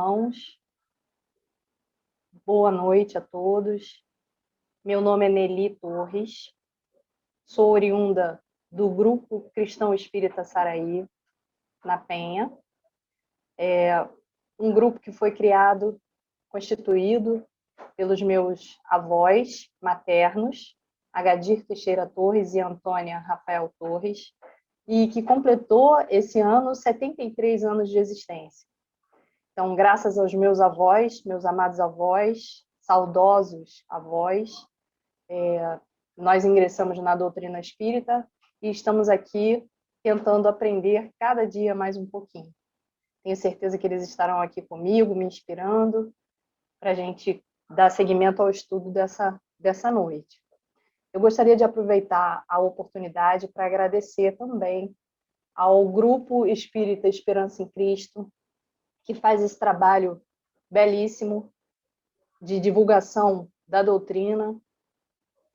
irmãos, boa noite a todos. Meu nome é Nelly Torres, sou oriunda do Grupo Cristão Espírita Saraí, na Penha. É um grupo que foi criado, constituído pelos meus avós maternos, Agadir Teixeira Torres e Antônia Rafael Torres, e que completou esse ano 73 anos de existência. Então, graças aos meus avós, meus amados avós, saudosos avós, nós ingressamos na doutrina espírita e estamos aqui tentando aprender cada dia mais um pouquinho. Tenho certeza que eles estarão aqui comigo, me inspirando, para a gente dar seguimento ao estudo dessa noite. Eu gostaria de aproveitar a oportunidade para agradecer também ao Grupo Espírita Esperança em Cristo, que faz esse trabalho belíssimo de divulgação da doutrina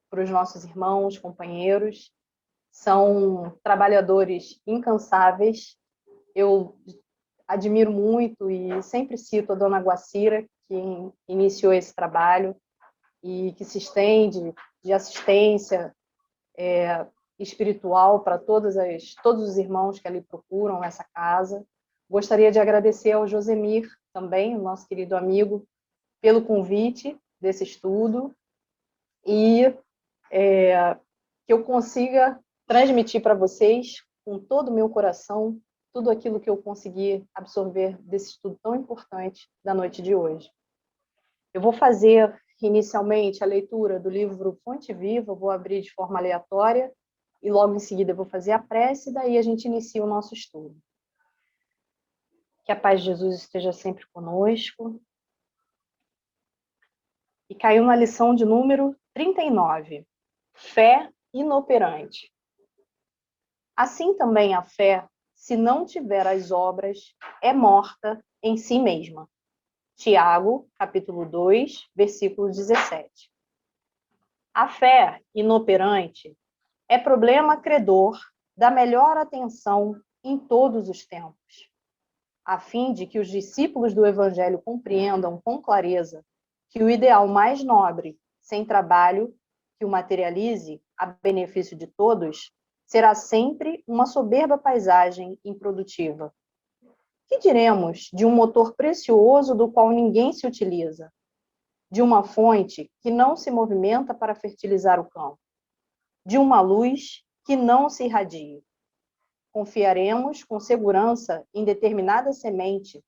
para os nossos irmãos, companheiros. São trabalhadores incansáveis. Eu admiro muito e sempre cito a dona Guacira, que iniciou esse trabalho e que se estende de assistência espiritual para todos os irmãos que ali procuram essa casa. Gostaria de agradecer ao Josemir, também, o nosso querido amigo, pelo convite desse estudo e que eu consiga transmitir para vocês, com todo o meu coração, tudo aquilo que eu consegui absorver desse estudo tão importante da noite de hoje. Eu vou fazer, inicialmente, a leitura do livro Fonte Viva, vou abrir de forma aleatória, e logo em seguida eu vou fazer a prece, e daí a gente inicia o nosso estudo. Que a paz de Jesus esteja sempre conosco. E caiu na lição de número 39, fé inoperante. Assim também a fé, se não tiver as obras, é morta em si mesma. Tiago, capítulo 2, versículo 17. A fé inoperante é problema credor da melhor atenção em todos os tempos, a fim de que os discípulos do Evangelho compreendam com clareza que o ideal mais nobre, sem trabalho, que o materialize a benefício de todos, será sempre uma soberba paisagem improdutiva. Que diremos de um motor precioso do qual ninguém se utiliza? De uma fonte que não se movimenta para fertilizar o campo? De uma luz que não se irradia? Confiaremos com segurança em determinada semente.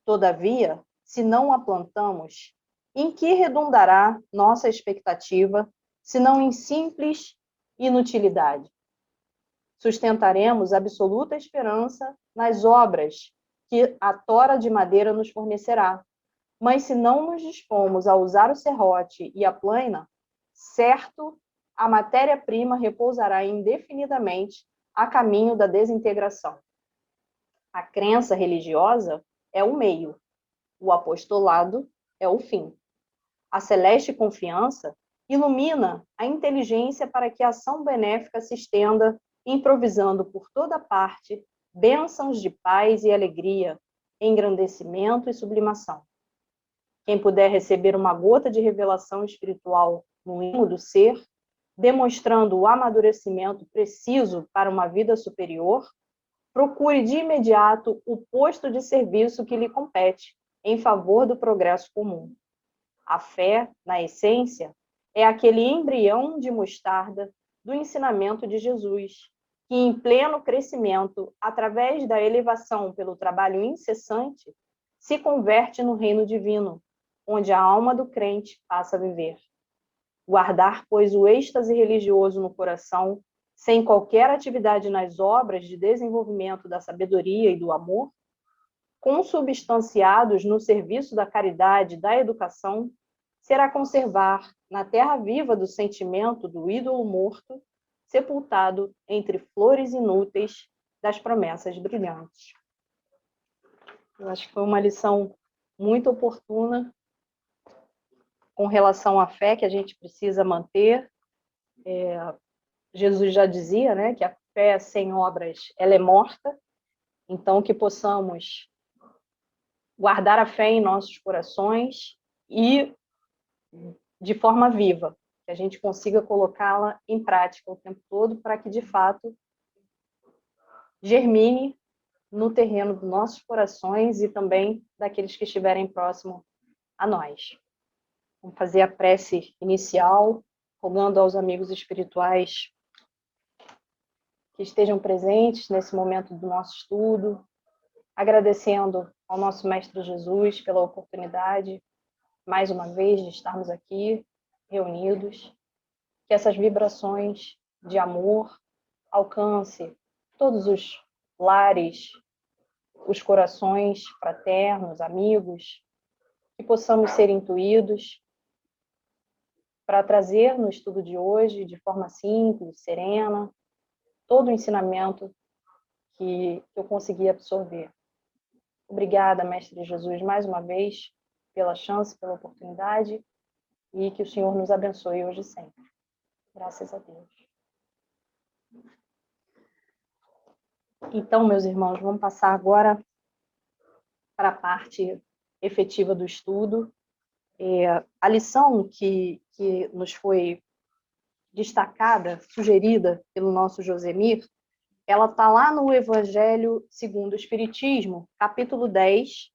Todavia, se não a plantamos, em que redundará nossa expectativa, se não em simples inutilidade? Sustentaremos absoluta esperança nas obras que a tora de madeira nos fornecerá, mas se não nos dispomos a usar o serrote e a plaina, certo, a matéria-prima repousará indefinidamente a caminho da desintegração. A crença religiosa é o meio, o apostolado é o fim. A celeste confiança ilumina a inteligência para que a ação benéfica se estenda, improvisando por toda parte bênçãos de paz e alegria, engrandecimento e sublimação. Quem puder receber uma gota de revelação espiritual no íntimo do ser, demonstrando o amadurecimento preciso para uma vida superior, procure de imediato o posto de serviço que lhe compete, em favor do progresso comum. A fé, na essência, é aquele embrião de mostarda do ensinamento de Jesus, que em pleno crescimento, através da elevação pelo trabalho incessante, se converte no reino divino, onde a alma do crente passa a viver. Guardar, pois, o êxtase religioso no coração, sem qualquer atividade nas obras de desenvolvimento da sabedoria e do amor, consubstanciados no serviço da caridade e da educação, será conservar, na terra viva do sentimento do ídolo morto, sepultado entre flores inúteis das promessas brilhantes. Eu acho que foi uma lição muito oportuna com relação à fé que a gente precisa manter. Jesus já dizia, né, que a fé sem obras ela é morta, então que possamos guardar a fé em nossos corações e de forma viva, que a gente consiga colocá-la em prática o tempo todo para que, de fato, germine no terreno dos nossos corações e também daqueles que estiverem próximo a nós. Vamos fazer a prece inicial, rogando aos amigos espirituais que estejam presentes nesse momento do nosso estudo, agradecendo ao nosso Mestre Jesus pela oportunidade, mais uma vez, de estarmos aqui reunidos, que essas vibrações de amor alcance todos os lares, os corações fraternos, amigos, que possamos ser intuídos para trazer no estudo de hoje, de forma simples, serena, todo o ensinamento que eu consegui absorver. Obrigada, Mestre Jesus, mais uma vez, pela chance, pela oportunidade, e que o Senhor nos abençoe hoje e sempre. Graças a Deus. Então, meus irmãos, vamos passar agora para a parte efetiva do estudo. A lição que nos foi destacada, sugerida pelo nosso Josemir, ela está lá no Evangelho segundo o Espiritismo, capítulo 10,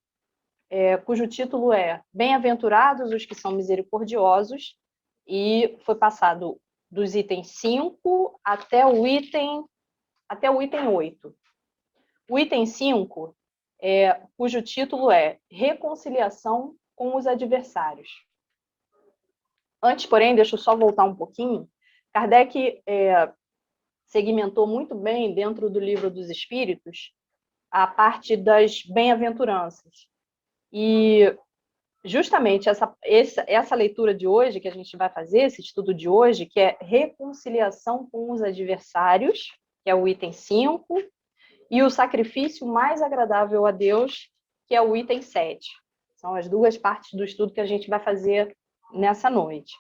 cujo título é Bem-aventurados os que são misericordiosos, e foi passado dos itens 5 até o item 8. O item 5, cujo título é Reconciliação com os adversários. Antes, porém, deixa eu só voltar um pouquinho. Kardec segmentou muito bem, dentro do Livro dos Espíritos, a parte das bem-aventuranças. E justamente essa leitura de hoje, que a gente vai fazer, esse estudo de hoje, que é reconciliação com os adversários, que é o item 5, e o sacrifício mais agradável a Deus, que é o item 7. São as duas partes do estudo que a gente vai fazer nessa noite.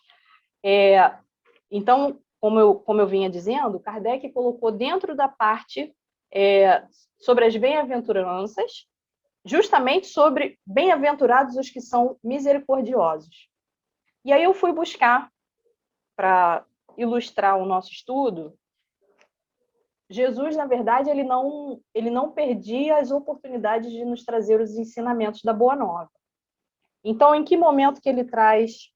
Então, como eu vinha dizendo, Kardec colocou dentro da parte sobre as bem-aventuranças, justamente sobre bem-aventurados os que são misericordiosos. E aí eu fui buscar, para ilustrar o nosso estudo, Jesus, na verdade, ele não perdia as oportunidades de nos trazer os ensinamentos da Boa Nova. Então, em que momento que ele traz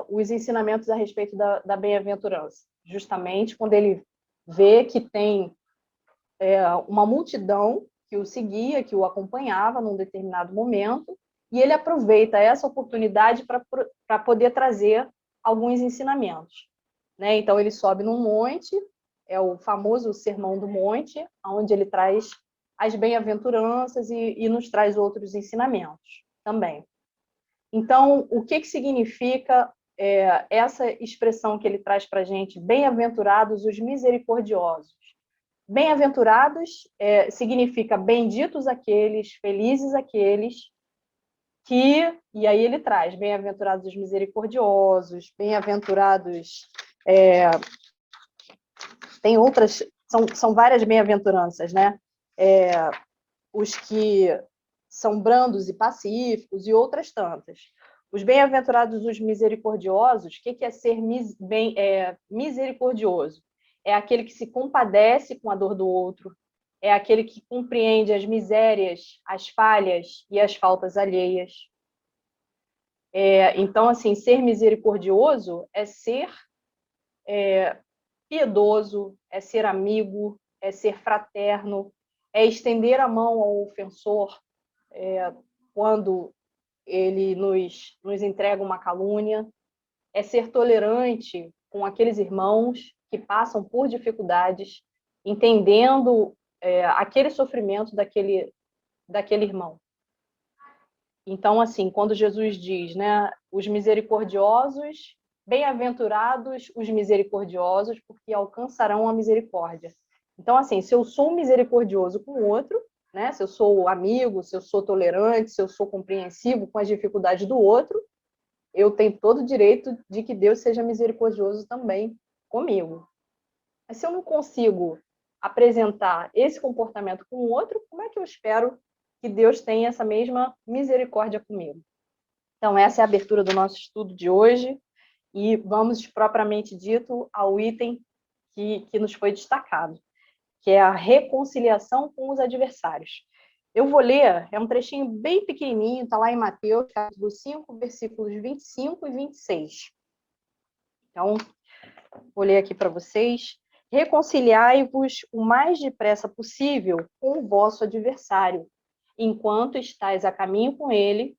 os ensinamentos a respeito da bem-aventurança? Justamente quando ele vê que tem uma multidão que o seguia, que o acompanhava num determinado momento, e ele aproveita essa oportunidade para poder trazer alguns ensinamentos. Né? Então, ele sobe num monte, é o famoso Sermão do Monte, onde ele traz as bem-aventuranças e nos traz outros ensinamentos também. Então, o que significa essa expressão que ele traz para a gente, bem-aventurados os misericordiosos? Bem-aventurados significa benditos aqueles, felizes aqueles que, e aí ele traz, bem-aventurados os misericordiosos, bem-aventurados, tem outras, são várias bem-aventuranças, né? Os que são brandos e pacíficos e outras tantas. Os bem-aventurados os misericordiosos, o que é ser misericordioso? É aquele que se compadece com a dor do outro, é aquele que compreende as misérias, as falhas e as faltas alheias. Então, assim, ser misericordioso é ser piedoso, é ser amigo, é ser fraterno, é estender a mão ao ofensor quando ele nos entrega uma calúnia, é ser tolerante com aqueles irmãos que passam por dificuldades, entendendo aquele sofrimento daquele irmão. Então, assim, quando Jesus diz, né, os misericordiosos, bem-aventurados os misericordiosos, porque alcançarão a misericórdia. Então, assim, se eu sou misericordioso com o outro, né, se eu sou amigo, se eu sou tolerante, se eu sou compreensivo com as dificuldades do outro, eu tenho todo o direito de que Deus seja misericordioso também comigo. Mas se eu não consigo apresentar esse comportamento com o outro, como é que eu espero que Deus tenha essa mesma misericórdia comigo. Então, essa é a abertura do nosso estudo de hoje, e vamos, propriamente dito, ao item que nos foi destacado, que é a reconciliação com os adversários. Eu vou ler, é um trechinho bem pequenininho, está lá em Mateus, capítulo 5, versículos 25 e 26. Então, vou ler aqui para vocês. Reconciliai-vos o mais depressa possível com o vosso adversário, enquanto estáis a caminho com ele,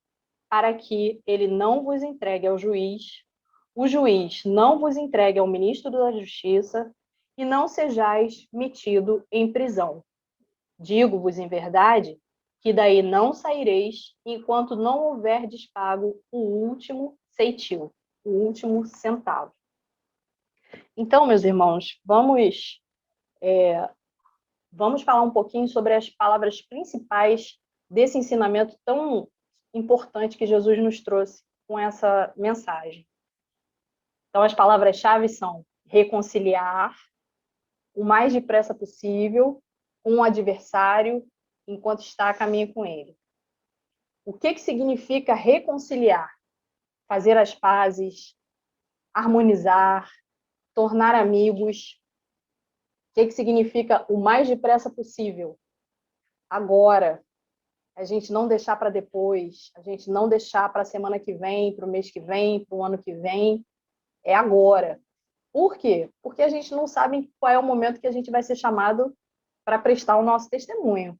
para que ele não vos entregue ao juiz, o juiz não vos entregue ao ministro da Justiça, e não sejais metido em prisão. Digo-vos em verdade que daí não saireis enquanto não houverdes pago o último ceitil, o último centavo. Então, meus irmãos, vamos falar um pouquinho sobre as palavras principais desse ensinamento tão importante que Jesus nos trouxe com essa mensagem. Então, as palavras-chave são reconciliar o mais depressa possível com o adversário enquanto está a caminho com ele. O que significa reconciliar? Fazer as pazes, harmonizar, tornar amigos. O que significa o mais depressa possível? Agora. A gente não deixar para depois, a gente não deixar para a semana que vem, para o mês que vem, para o ano que vem. É agora. Por quê? Porque a gente não sabe qual é o momento que a gente vai ser chamado para prestar o nosso testemunho.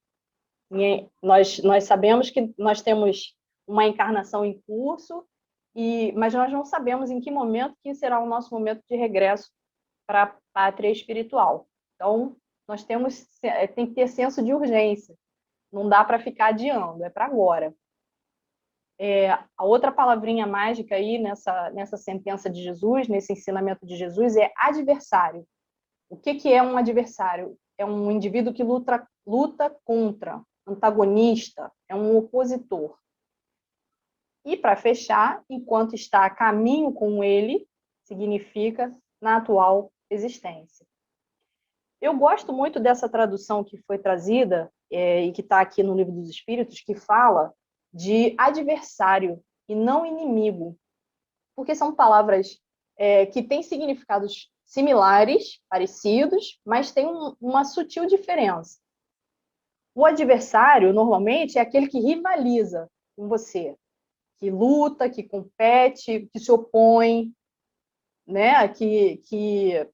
E nós sabemos que nós temos uma encarnação em curso, mas nós não sabemos em que momento que será o nosso momento de regresso para a pátria espiritual. Então, nós tem que ter senso de urgência. Não dá para ficar adiando, é para agora. A outra palavrinha mágica aí nessa sentença de Jesus, nesse ensinamento de Jesus, é adversário. O que é um adversário? É um indivíduo que luta contra, antagonista, é um opositor. E, para fechar, enquanto está a caminho com ele, significa na atual existência. Eu gosto muito dessa tradução que foi trazida e que está aqui no Livro dos Espíritos, que fala de adversário e não inimigo, porque são palavras que têm significados similares, parecidos, mas tem uma sutil diferença. O adversário, normalmente, é aquele que rivaliza com você, que luta, que compete, que se opõe, né? que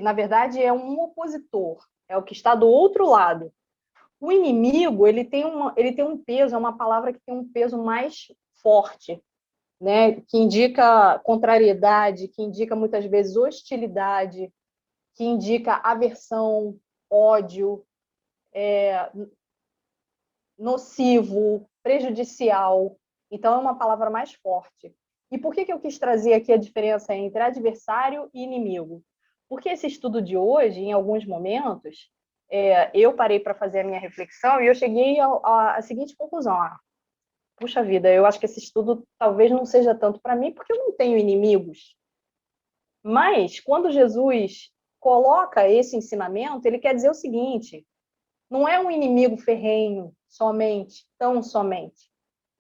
na verdade é um opositor, é o que está do outro lado. O inimigo, ele tem um peso, é uma palavra que tem um peso mais forte, né? Que indica contrariedade, que indica muitas vezes hostilidade, que indica aversão, ódio, nocivo, prejudicial. Então, é uma palavra mais forte. E por que eu quis trazer aqui a diferença entre adversário e inimigo? Porque esse estudo de hoje, em alguns momentos, eu parei para fazer a minha reflexão e eu cheguei à seguinte conclusão. Puxa vida, eu acho que esse estudo talvez não seja tanto para mim, porque eu não tenho inimigos. Mas, quando Jesus coloca esse ensinamento, ele quer dizer o seguinte: não é um inimigo ferrenho somente, tão somente.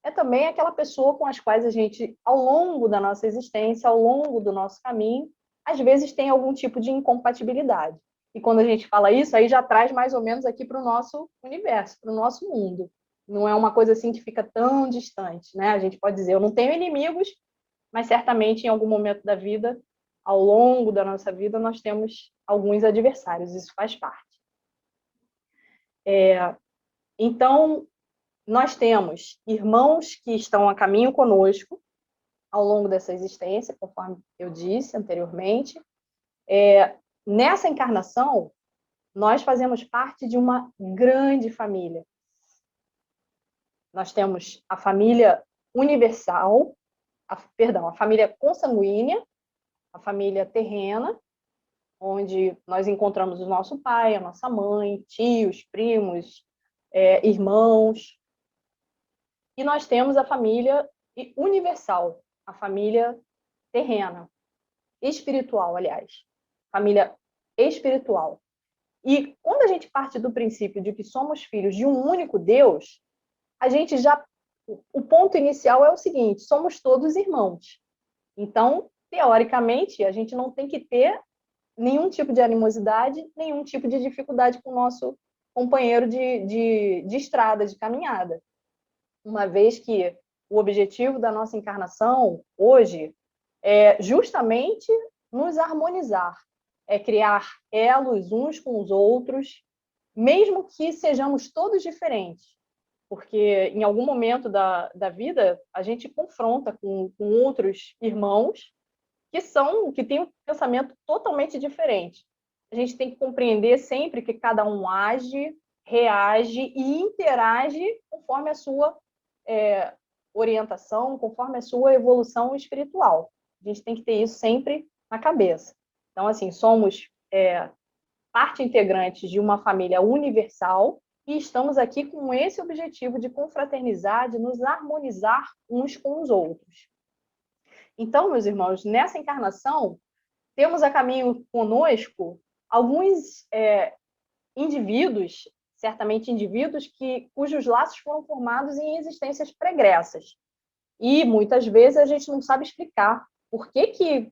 É também aquela pessoa com as quais a gente, ao longo da nossa existência, ao longo do nosso caminho, às vezes tem algum tipo de incompatibilidade. E quando a gente fala isso, aí já traz mais ou menos aqui para o nosso universo, para o nosso mundo. Não é uma coisa assim que fica tão distante, né? A gente pode dizer, eu não tenho inimigos, mas certamente em algum momento da vida, ao longo da nossa vida, nós temos alguns adversários, isso faz parte. Então, nós temos irmãos que estão a caminho conosco ao longo dessa existência, conforme eu disse anteriormente. Nessa encarnação, nós fazemos parte de uma grande família. Nós temos a família universal, a família consanguínea, a família terrena, onde nós encontramos o nosso pai, a nossa mãe, tios, primos, irmãos. E nós temos a família universal, a família terrena, espiritual, aliás, família espiritual. E quando a gente parte do princípio de que somos filhos de um único Deus, a gente já... O ponto inicial é o seguinte: somos todos irmãos. Então, teoricamente, a gente não tem que ter nenhum tipo de animosidade, nenhum tipo de dificuldade com o nosso companheiro de estrada, de caminhada. Uma vez que o objetivo da nossa encarnação, hoje, é justamente nos harmonizar, é criar elos uns com os outros, mesmo que sejamos todos diferentes, porque em algum momento da vida a gente confronta com outros irmãos que têm um pensamento totalmente diferente. A gente tem que compreender sempre que cada um age, reage e interage conforme a sua orientação, conforme a sua evolução espiritual. A gente tem que ter isso sempre na cabeça. Então, assim, somos parte integrante de uma família universal e estamos aqui com esse objetivo de confraternizar, de nos harmonizar uns com os outros. Então, meus irmãos, nessa encarnação, temos a caminho conosco alguns indivíduos, certamente indivíduos cujos laços foram formados em existências pregressas. E muitas vezes a gente não sabe explicar por que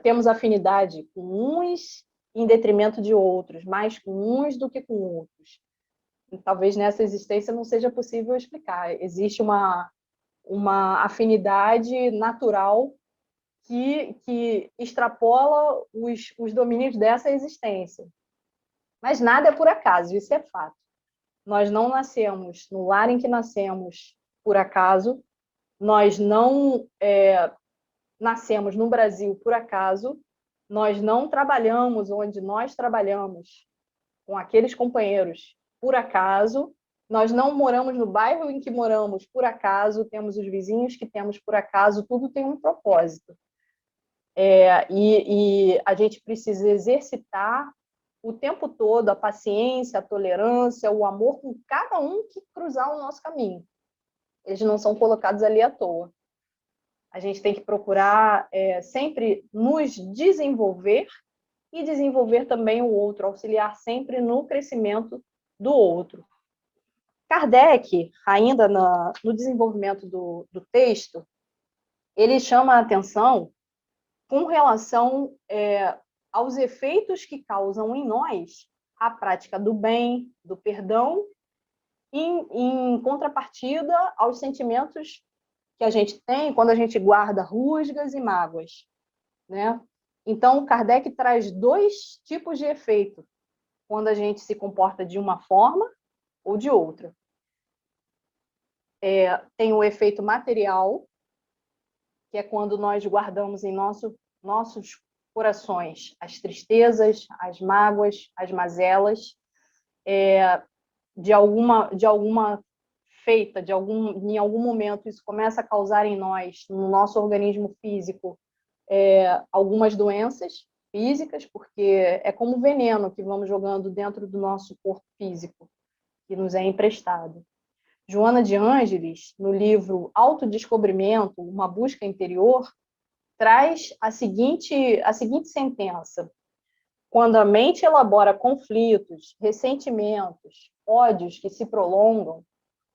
temos afinidade com uns em detrimento de outros, mais com uns do que com outros. E talvez nessa existência não seja possível explicar. Existe uma afinidade natural que extrapola os domínios dessa existência. Mas nada é por acaso, isso é fato. Nós não nascemos no lar em que nascemos por acaso, nós não nascemos no Brasil por acaso, nós não trabalhamos onde nós trabalhamos com aqueles companheiros por acaso, nós não moramos no bairro em que moramos por acaso, temos os vizinhos que temos por acaso, tudo tem um propósito. E a gente precisa exercitar o tempo todo a paciência, a tolerância, o amor com cada um que cruzar o nosso caminho. Eles não são colocados ali à toa. A gente tem que procurar sempre nos desenvolver e desenvolver também o outro, auxiliar sempre no crescimento do outro. Kardec, ainda no desenvolvimento do texto, ele chama a atenção com relação aos efeitos que causam em nós a prática do bem, do perdão, em contrapartida aos sentimentos que a gente tem quando a gente guarda rusgas e mágoas, né? Então, Kardec traz dois tipos de efeito quando a gente se comporta de uma forma ou de outra. Tem o efeito material, que é quando nós guardamos em nossos corações as tristezas, as mágoas, as mazelas, em algum momento isso começa a causar em nós, no nosso organismo físico, algumas doenças físicas, porque é como veneno que vamos jogando dentro do nosso corpo físico, que nos é emprestado. Joana de Ângeles, no livro Autodescobrimento, Uma Busca Interior, traz a seguinte sentença: quando a mente elabora conflitos, ressentimentos, ódios que se prolongam,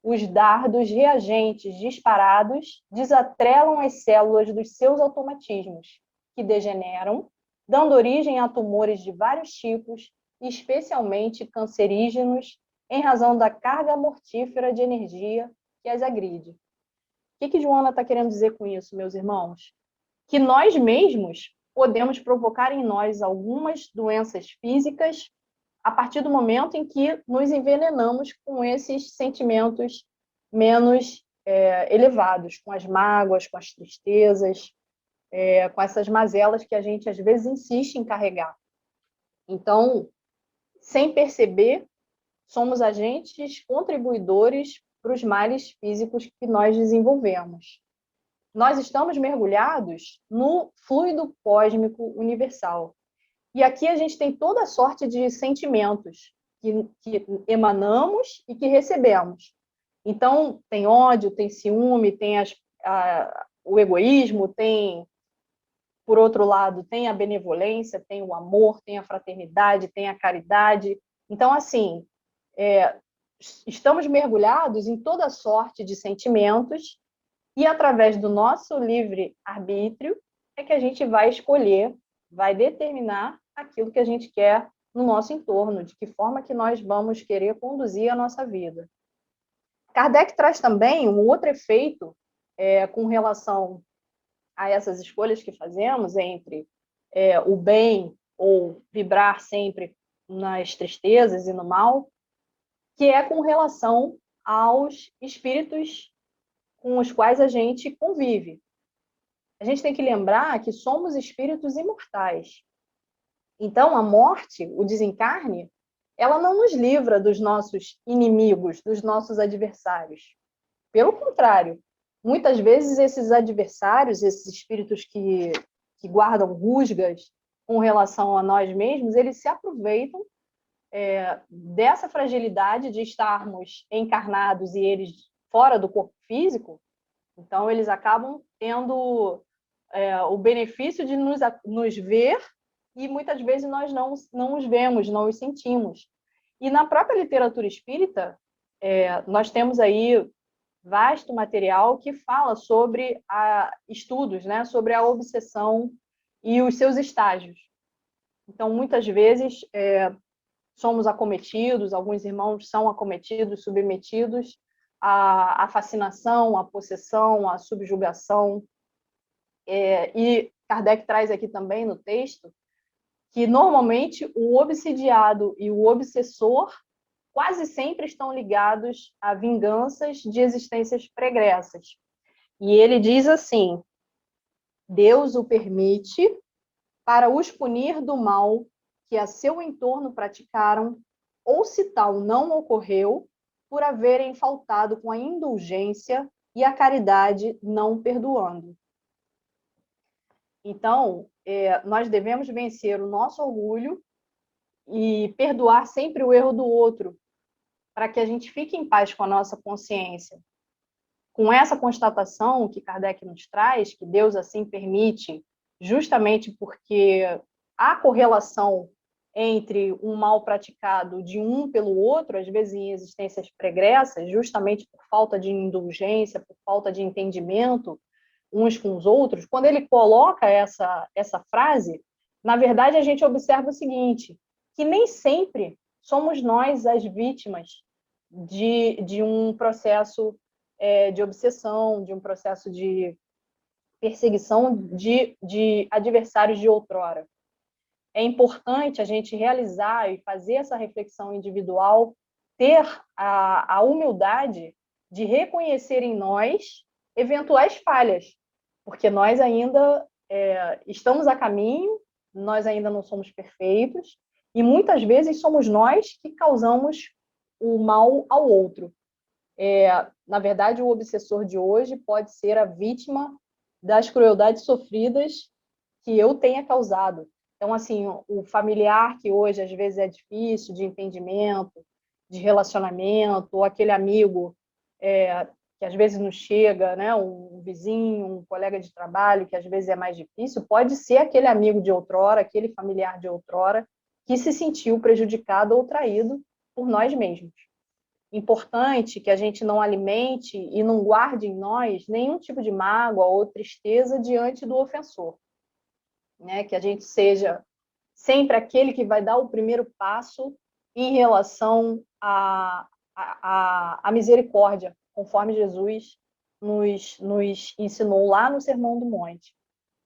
os dardos reagentes disparados desatrelam as células dos seus automatismos, que degeneram, dando origem a tumores de vários tipos, especialmente cancerígenos, em razão da carga mortífera de energia que as agride. O que Joana está querendo dizer com isso, meus irmãos? Que nós mesmos podemos provocar em nós algumas doenças físicas a partir do momento em que nos envenenamos com esses sentimentos menos elevados, com as mágoas, com as tristezas, com essas mazelas que a gente às vezes insiste em carregar. Então, sem perceber, somos agentes contribuidores para os males físicos que nós desenvolvemos. Nós estamos mergulhados no fluido cósmico universal. E aqui a gente tem toda sorte de sentimentos que emanamos e que recebemos. Então, tem ódio, tem ciúme, tem o egoísmo, tem, por outro lado, tem a benevolência, tem o amor, tem a fraternidade, tem a caridade. Então, assim, estamos mergulhados em toda sorte de sentimentos e através do nosso livre arbítrio é que a gente vai escolher, vai determinar aquilo que a gente quer no nosso entorno, de que forma que nós vamos querer conduzir a nossa vida. Kardec traz também um outro efeito com relação a essas escolhas que fazemos entre o bem ou vibrar sempre nas tristezas e no mal, que é com relação aos espíritos com os quais a gente convive. A gente tem que lembrar que somos espíritos imortais. Então, a morte, o desencarne, ela não nos livra dos nossos inimigos, dos nossos adversários. Pelo contrário, muitas vezes esses adversários, esses espíritos que guardam rusgas com relação a nós mesmos, eles se aproveitam dessa fragilidade de estarmos encarnados e eles fora do corpo físico. Então, eles acabam tendo o benefício de nos ver e muitas vezes nós não os vemos, não os sentimos. E na própria literatura espírita, nós temos aí vasto material que fala sobre estudos, né, sobre a obsessão e os seus estágios. Então, muitas vezes, somos acometidos, alguns irmãos são acometidos, submetidos à fascinação, à possessão, à subjugação. E Kardec traz aqui também no texto que, normalmente, o obsidiado e o obsessor quase sempre estão ligados a vinganças de existências pregressas. E ele diz assim: Deus o permite para os punir do mal que a seu entorno praticaram, ou se tal não ocorreu, por haverem faltado com a indulgência e a caridade não perdoando. Então, nós devemos vencer o nosso orgulho e perdoar sempre o erro do outro, para que a gente fique em paz com a nossa consciência. Com essa constatação que Kardec nos traz, que Deus assim permite, justamente porque há correlação entre um mal praticado de um pelo outro, às vezes em existências pregressas, justamente por falta de indulgência, por falta de entendimento uns com os outros. Quando ele coloca essa frase, na verdade a gente observa o seguinte, que nem sempre somos nós as vítimas de um processo de obsessão, de um processo de perseguição de adversários de outrora. É importante a gente realizar e fazer essa reflexão individual, ter a humildade de reconhecer em nós eventuais falhas, porque nós ainda estamos a caminho, nós ainda não somos perfeitos, e muitas vezes somos nós que causamos o mal ao outro. Na verdade, o obsessor de hoje pode ser a vítima das crueldades sofridas que eu tenha causado. Então, assim, o familiar que hoje às vezes é difícil de entendimento, de relacionamento, ou aquele amigo que às vezes nos chega, né, um vizinho, um colega de trabalho, que às vezes é mais difícil, pode ser aquele amigo de outrora, aquele familiar de outrora, que se sentiu prejudicado ou traído por nós mesmos. Importante que a gente não alimente e não guarde em nós nenhum tipo de mágoa ou tristeza diante do ofensor. Né? Que a gente seja sempre aquele que vai dar o primeiro passo em relação à misericórdia, conforme Jesus nos ensinou lá no Sermão do Monte.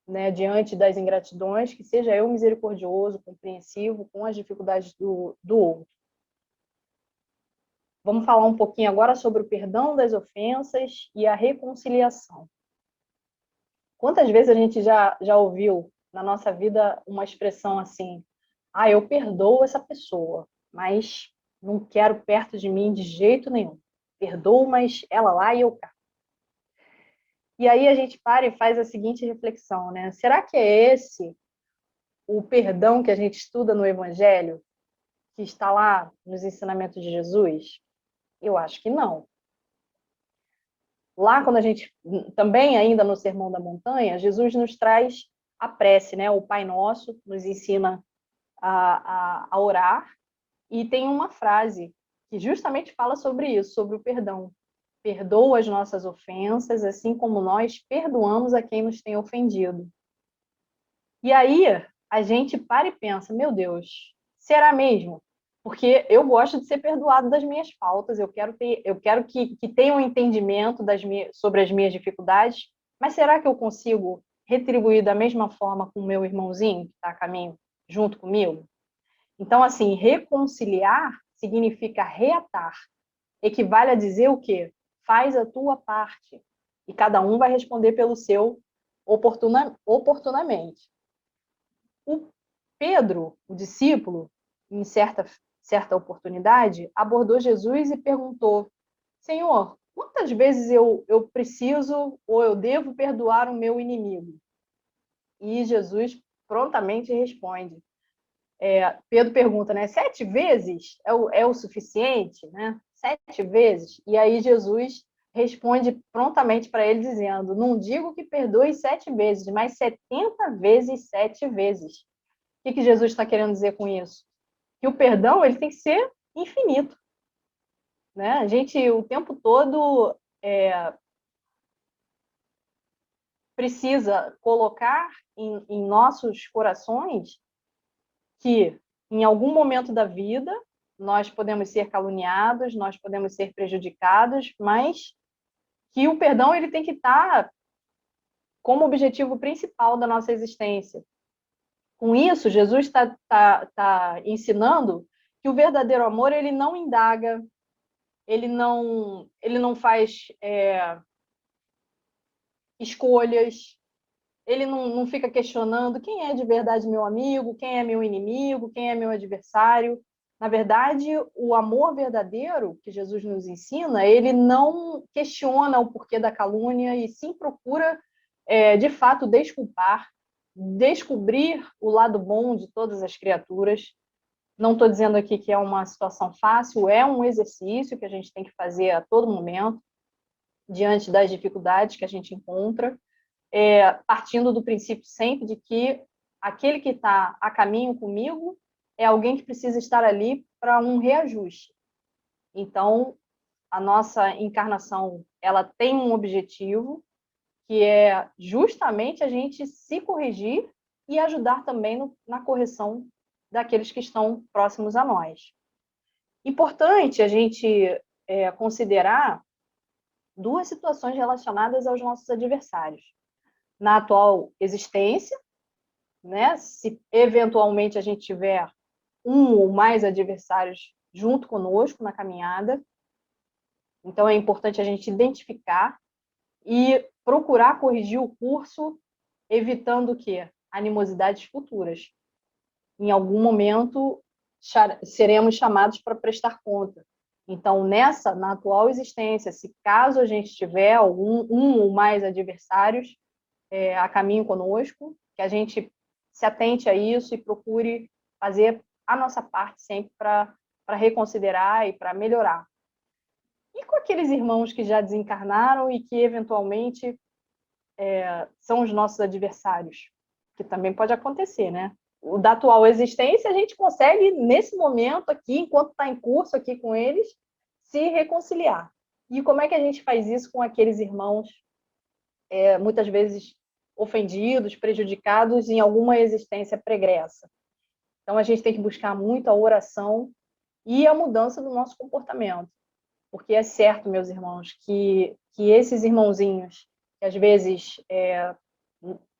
Né? Diante das ingratidões, que seja eu misericordioso, compreensivo com as dificuldades do outro. Vamos falar um pouquinho agora sobre o perdão das ofensas e a reconciliação. Quantas vezes a gente já ouviu na nossa vida uma expressão assim: eu perdoo essa pessoa, mas não quero perto de mim de jeito nenhum. Perdoo, mas ela lá e eu cá. E aí a gente para e faz a seguinte reflexão, né? Será que é esse o perdão que a gente estuda no Evangelho, que está lá nos ensinamentos de Jesus? Eu acho que não. Lá, quando a gente, também ainda no Sermão da Montanha, Jesus nos traz a prece, né? O Pai Nosso nos ensina a orar, e tem uma frase que justamente fala sobre isso, sobre o perdão. Perdoa as nossas ofensas, assim como nós perdoamos a quem nos tem ofendido. E aí a gente para e pensa, meu Deus, será mesmo? Porque eu gosto de ser perdoado das minhas faltas, eu quero que tenha um entendimento sobre as minhas dificuldades, mas será que eu consigo retribuir da mesma forma com o meu irmãozinho que está a caminho junto comigo? Então, assim, reconciliar significa reatar. Equivale a dizer o quê? Faz a tua parte. E cada um vai responder pelo seu oportunamente. O Pedro, o discípulo, em certa oportunidade, abordou Jesus e perguntou: Senhor, quantas vezes eu preciso ou eu devo perdoar o meu inimigo? E Jesus prontamente responde. Pedro pergunta, né? 7 vezes é o suficiente, né? 7 vezes. E aí Jesus responde prontamente para ele dizendo: não digo que perdoe 7 vezes, mas 70 vezes 7 vezes. O que Jesus está querendo dizer com isso? Que o perdão ele tem que ser infinito, né? A gente o tempo todo precisa colocar em nossos corações que em algum momento da vida nós podemos ser caluniados, nós podemos ser prejudicados, mas que o perdão ele tem que estar como objetivo principal da nossa existência. Com isso, Jesus está ensinando que o verdadeiro amor ele não indaga, ele não faz escolhas, ele não fica questionando quem é de verdade meu amigo, quem é meu inimigo, quem é meu adversário. Na verdade, o amor verdadeiro que Jesus nos ensina, ele não questiona o porquê da calúnia e sim procura, de fato, desculpar, descobrir o lado bom de todas as criaturas. Não estou dizendo aqui que é uma situação fácil, é um exercício que a gente tem que fazer a todo momento, diante das dificuldades que a gente encontra, partindo do princípio sempre de que aquele que está a caminho comigo é alguém que precisa estar ali para um reajuste. Então, a nossa encarnação ela tem um objetivo, que é justamente a gente se corrigir e ajudar também na correção daqueles que estão próximos a nós. Importante a gente considerar duas situações relacionadas aos nossos adversários. Na atual existência, né, se eventualmente a gente tiver um ou mais adversários junto conosco na caminhada, então é importante a gente identificar e procurar corrigir o curso, evitando o quê? Animosidades futuras. Em algum momento, seremos chamados para prestar conta. Então, na atual existência, se caso a gente tiver um ou mais adversários a caminho conosco, que a gente se atente a isso e procure fazer a nossa parte sempre para reconsiderar e para melhorar. E com aqueles irmãos que já desencarnaram e que, eventualmente, são os nossos adversários? Que também pode acontecer, né? O da atual existência, a gente consegue, nesse momento aqui, enquanto está em curso aqui com eles, se reconciliar. E como é que a gente faz isso com aqueles irmãos, muitas vezes ofendidos, prejudicados em alguma existência pregressa? Então, a gente tem que buscar muito a oração e a mudança do nosso comportamento. Porque é certo, meus irmãos, que esses irmãozinhos, que às vezes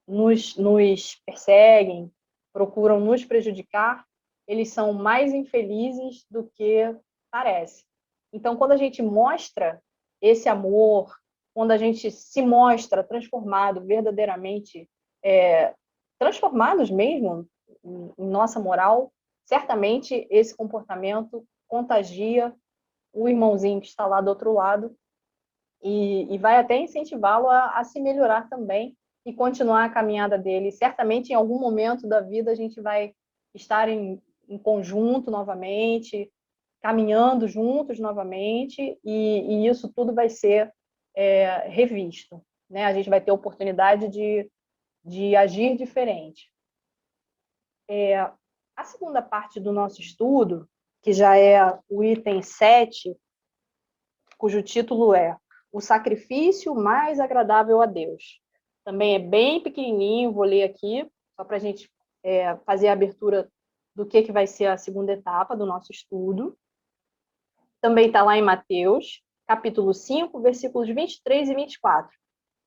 nos perseguem, procuram nos prejudicar, eles são mais infelizes do que parece. Então, quando a gente mostra esse amor, quando a gente se mostra transformado verdadeiramente, transformados mesmo em nossa moral, certamente esse comportamento contagia o irmãozinho que está lá do outro lado e vai até incentivá-lo a se melhorar também e continuar a caminhada dele. Certamente, em algum momento da vida, a gente vai estar em conjunto novamente, caminhando juntos novamente, e isso tudo vai ser revisto. Né? A gente vai ter oportunidade de agir diferente. A segunda parte do nosso estudo, que já é o item 7, cujo título é O Sacrifício Mais Agradável a Deus. Também é bem pequenininho, vou ler aqui, só para a gente fazer a abertura do que vai ser a segunda etapa do nosso estudo. Também está lá em Mateus, capítulo 5, versículos 23 e 24.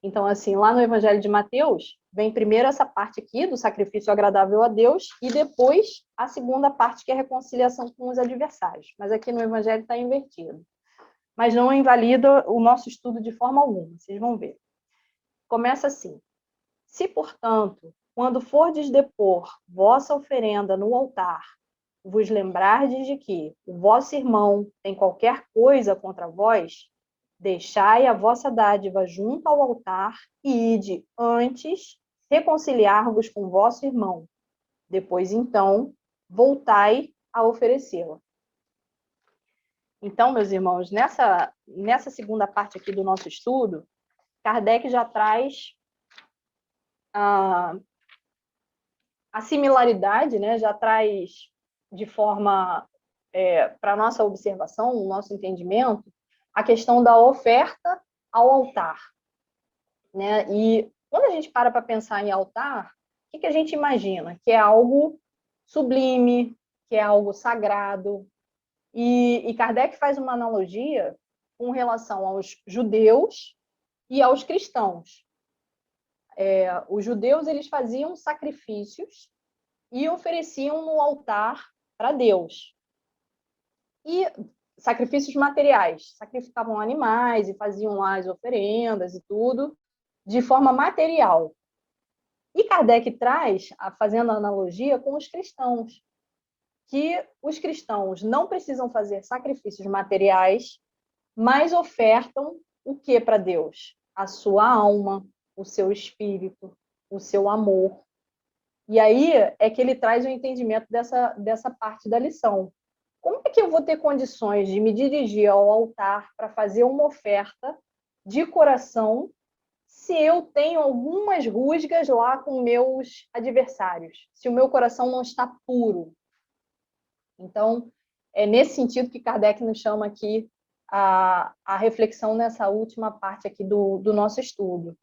Então, assim, lá no Evangelho de Mateus, vem primeiro essa parte aqui do sacrifício agradável a Deus e depois a segunda parte, que é a reconciliação com os adversários. Mas aqui no Evangelho está invertido. Mas não invalida o nosso estudo de forma alguma, vocês vão ver. Começa assim: se, portanto, quando fordes depor vossa oferenda no altar, vos lembrardes de que o vosso irmão tem qualquer coisa contra vós, deixai a vossa dádiva junto ao altar e ide antes reconciliar-vos com vosso irmão. Depois, então, voltai a oferecê-la. Então, meus irmãos, nessa segunda parte aqui do nosso estudo, Kardec já traz a similaridade, né? Já traz de forma para a nossa observação, o nosso entendimento, a questão da oferta ao altar. Né? E quando a gente para pensar em altar, o que a gente imagina? Que é algo sublime, que é algo sagrado. E Kardec faz uma analogia com relação aos judeus e aos cristãos. Os judeus, eles faziam sacrifícios e ofereciam no altar para Deus. E sacrifícios materiais, sacrificavam animais e faziam lá as oferendas e tudo, de forma material. E Kardec traz, fazendo a analogia com os cristãos, que os cristãos não precisam fazer sacrifícios materiais, mas ofertam o que para Deus? A sua alma, o seu espírito, o seu amor. E aí é que ele traz o entendimento dessa parte da lição. Como é que eu vou ter condições de me dirigir ao altar para fazer uma oferta de coração se eu tenho algumas rusgas lá com meus adversários? Se o meu coração não está puro? Então, é nesse sentido que Kardec nos chama aqui a reflexão nessa última parte aqui do nosso estudo.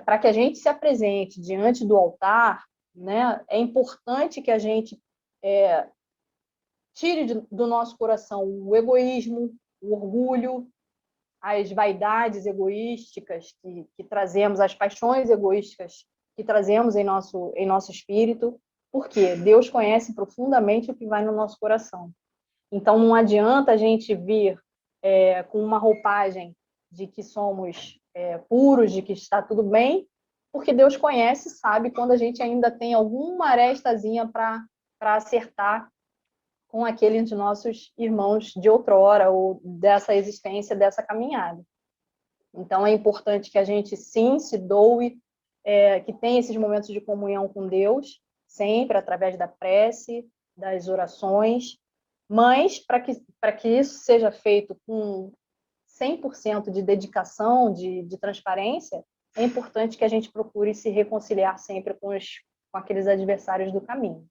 Para que a gente se apresente diante do altar, né, é importante que a gente tire do nosso coração o egoísmo, o orgulho, as vaidades egoísticas que trazemos, as paixões egoísticas que trazemos em nosso espírito, porque Deus conhece profundamente o que vai no nosso coração. Então, não adianta a gente vir com uma roupagem de que somos puros, de que está tudo bem, porque Deus conhece, sabe quando a gente ainda tem alguma arestazinha para acertar com aqueles de nossos irmãos de outrora, ou dessa existência, dessa caminhada. Então, é importante que a gente, sim, se doe, que tenha esses momentos de comunhão com Deus, sempre através da prece, das orações, mas para que isso seja feito com 100% de dedicação, de transparência, é importante que a gente procure se reconciliar sempre com aqueles adversários do caminho.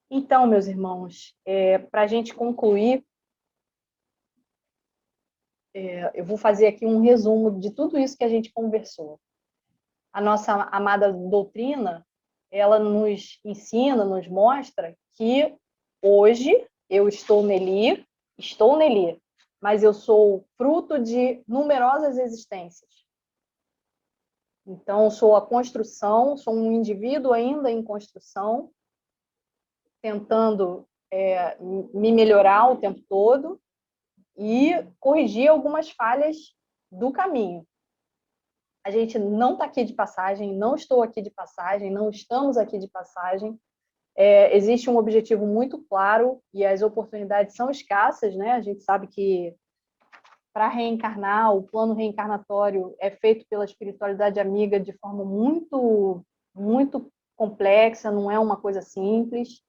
Então, meus irmãos, para a gente concluir, eu vou fazer aqui um resumo de tudo isso que a gente conversou. A nossa amada doutrina, ela nos ensina, nos mostra que hoje eu estou nele, mas eu sou fruto de numerosas existências. Então, sou a construção, sou um indivíduo ainda em construção, tentando me melhorar o tempo todo e corrigir algumas falhas do caminho. A gente não está aqui de passagem, não estou aqui de passagem, não estamos aqui de passagem. Existe um objetivo muito claro e as oportunidades são escassas, né? A gente sabe que para reencarnar, o plano reencarnatório é feito pela espiritualidade amiga de forma muito, muito complexa, não é uma coisa simples.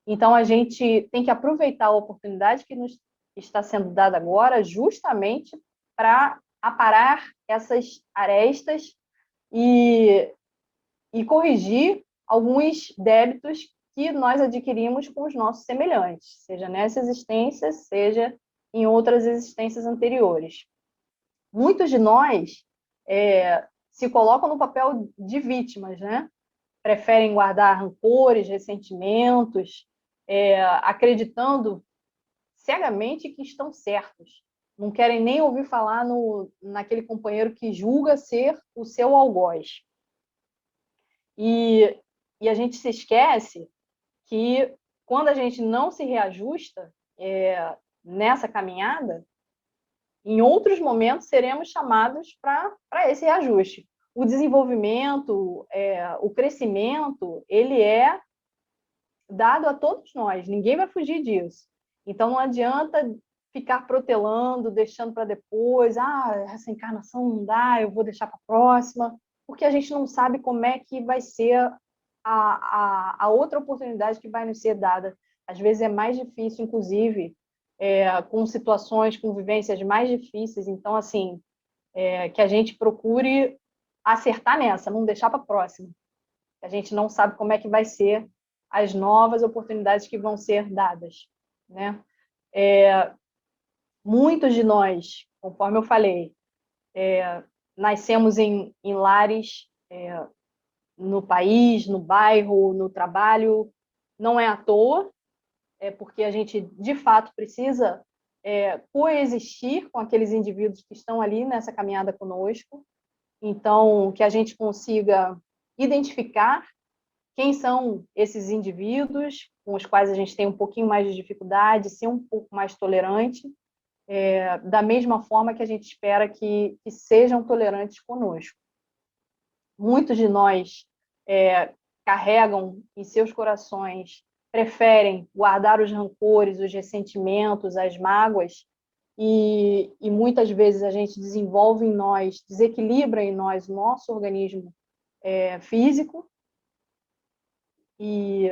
Então, a gente tem que aproveitar a oportunidade que nos está sendo dada agora, justamente para aparar essas arestas e corrigir alguns débitos que nós adquirimos com os nossos semelhantes, seja nessa existência, seja em outras existências anteriores. Muitos de nós se colocam no papel de vítimas, né? Preferem guardar rancores, ressentimentos, acreditando cegamente que estão certos. Não querem nem ouvir falar naquele companheiro que julga ser o seu algoz. E a gente se esquece que quando a gente não se reajusta nessa caminhada, em outros momentos seremos chamados para esse reajuste. O desenvolvimento, o crescimento, ele é dado a todos nós, ninguém vai fugir disso. Então não adianta ficar protelando, deixando para depois, essa encarnação não dá, eu vou deixar para a próxima, porque a gente não sabe como é que vai ser a outra oportunidade que vai nos ser dada. Às vezes é mais difícil, inclusive, com situações, com vivências mais difíceis. Então, assim, que a gente procure acertar nessa, não deixar para a próxima. A gente não sabe como é que vai ser as novas oportunidades que vão ser dadas, né? Muitos de nós, conforme eu falei, nascemos em lares no país, no bairro, no trabalho, não é à toa, porque a gente, de fato, precisa coexistir com aqueles indivíduos que estão ali nessa caminhada conosco. Então, que a gente consiga identificar quem são esses indivíduos com os quais a gente tem um pouquinho mais de dificuldade, ser um pouco mais tolerante, da mesma forma que a gente espera que sejam tolerantes conosco. Muitos de nós carregam em seus corações, preferem guardar os rancores, os ressentimentos, as mágoas, e muitas vezes a gente desenvolve em nós, desequilibra em nós o nosso organismo físico e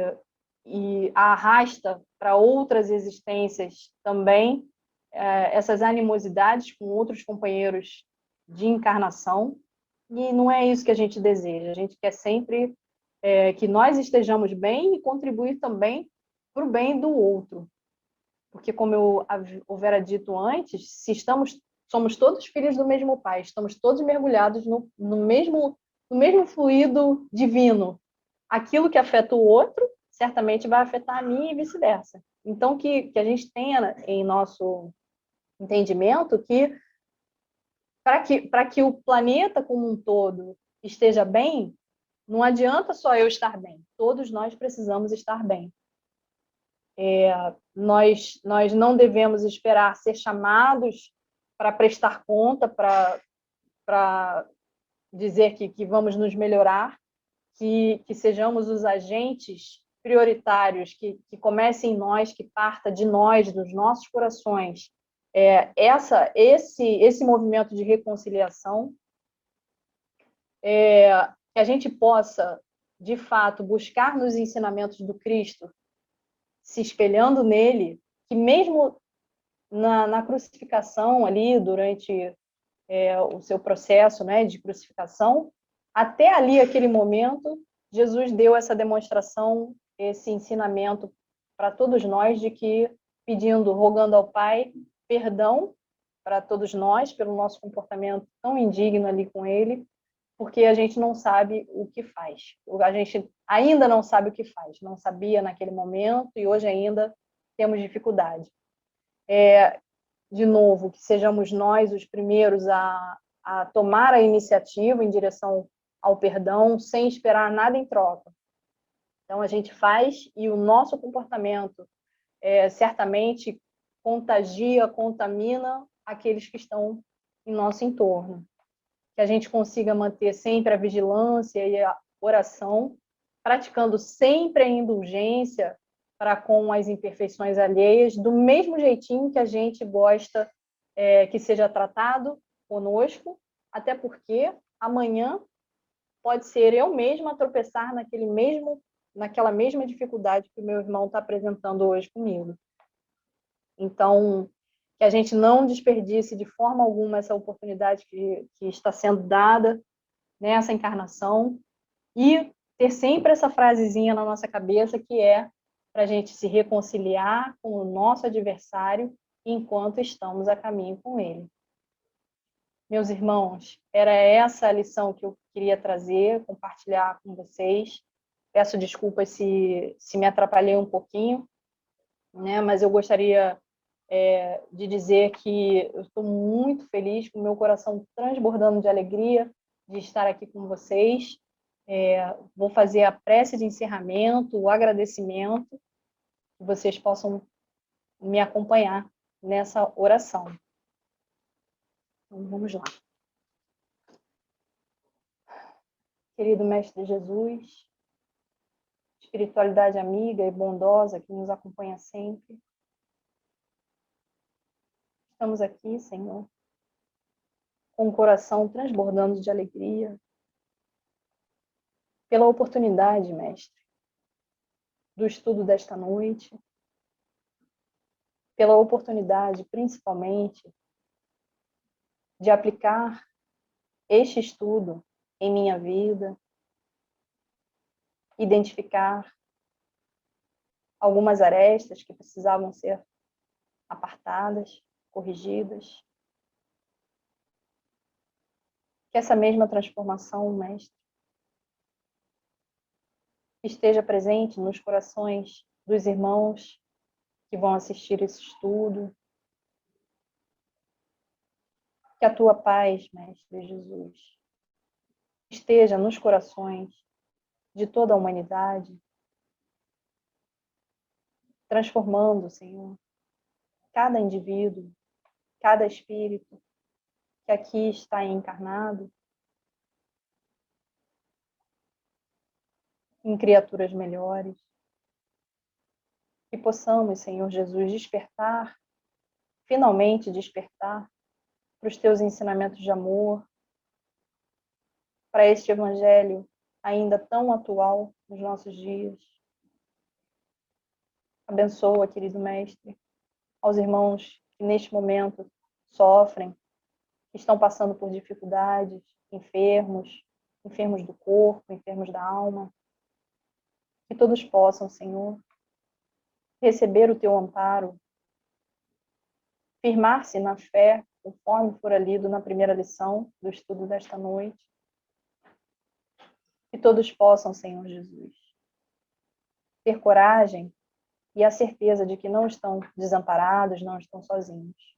arrasta para outras existências também essas animosidades com outros companheiros de encarnação, e não é isso que a gente deseja. A gente quer sempre que nós estejamos bem e contribuir também para o bem do outro. Porque, como eu houvera dito antes, somos todos filhos do mesmo Pai, estamos todos mergulhados no mesmo fluido divino. Aquilo que afeta o outro, certamente vai afetar a mim e vice-versa. Então, que a gente tenha em nosso entendimento que para que o planeta como um todo esteja bem, não adianta só eu estar bem, todos nós precisamos estar bem. Nós não devemos esperar ser chamados para prestar conta, para dizer que vamos nos melhorar, que sejamos os agentes prioritários, que comece em nós, que parta de nós, dos nossos corações, esse movimento de reconciliação, que a gente possa, de fato, buscar nos ensinamentos do Cristo, se espelhando nele, que mesmo na crucificação ali, durante o seu processo, né, de crucificação, até ali, aquele momento, Jesus deu essa demonstração, esse ensinamento para todos nós, de que rogando ao Pai perdão para todos nós pelo nosso comportamento tão indigno ali com ele, porque a gente não sabe o que faz. A gente ainda não sabe o que faz, não sabia naquele momento e hoje ainda temos dificuldade. De novo, que sejamos nós os primeiros a tomar a iniciativa em direção ao perdão, sem esperar nada em troca. Então, a gente faz e o nosso comportamento certamente contagia, contamina aqueles que estão em nosso entorno. Que a gente consiga manter sempre a vigilância e a oração, praticando sempre a indulgência para com as imperfeições alheias, do mesmo jeitinho que a gente gosta que seja tratado conosco, até porque amanhã pode ser eu mesma tropeçar naquela mesma dificuldade que o meu irmão está apresentando hoje comigo. Então, que a gente não desperdice de forma alguma essa oportunidade que está sendo dada nessa encarnação e ter sempre essa frasezinha na nossa cabeça que é para a gente se reconciliar com o nosso adversário enquanto estamos a caminho com ele. Meus irmãos, era essa a lição que eu queria trazer, compartilhar com vocês. Peço desculpas se me atrapalhei um pouquinho, né? Mas eu gostaria de dizer que eu estou muito feliz, com o meu coração transbordando de alegria de estar aqui com vocês. Vou fazer a prece de encerramento, o agradecimento, que vocês possam me acompanhar nessa oração. Então, vamos lá. Querido Mestre Jesus, espiritualidade amiga e bondosa que nos acompanha sempre, estamos aqui, Senhor, com o coração transbordando de alegria, pela oportunidade, Mestre, do estudo desta noite, pela oportunidade, principalmente, de aplicar este estudo em minha vida, identificar algumas arestas que precisavam ser apartadas, corrigidas. Que essa mesma transformação, Mestre, esteja presente nos corações dos irmãos que vão assistir esse estudo. Que a tua paz, Mestre Jesus, esteja nos corações de toda a humanidade, transformando, Senhor, cada indivíduo, cada espírito que aqui está encarnado em criaturas melhores. Que possamos, Senhor Jesus, despertar, finalmente despertar para os teus ensinamentos de amor, para este evangelho ainda tão atual nos nossos dias. Abençoa, querido Mestre, aos irmãos que neste momento sofrem, que estão passando por dificuldades, enfermos do corpo, enfermos da alma. Que todos possam, Senhor, receber o teu amparo, firmar-se na fé, conforme for lido na primeira lição do estudo desta noite. Que todos possam, Senhor Jesus, ter coragem e a certeza de que não estão desamparados, não estão sozinhos.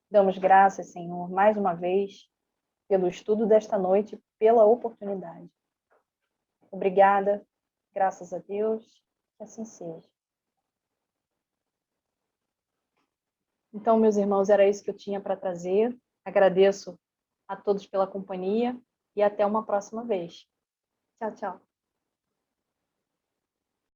Damos graças, Senhor, mais uma vez, pelo estudo desta noite, pela oportunidade. Obrigada, graças a Deus, que assim seja. Então, meus irmãos, era isso que eu tinha para trazer. Agradeço a todos pela companhia e até uma próxima vez. Tchau, tchau.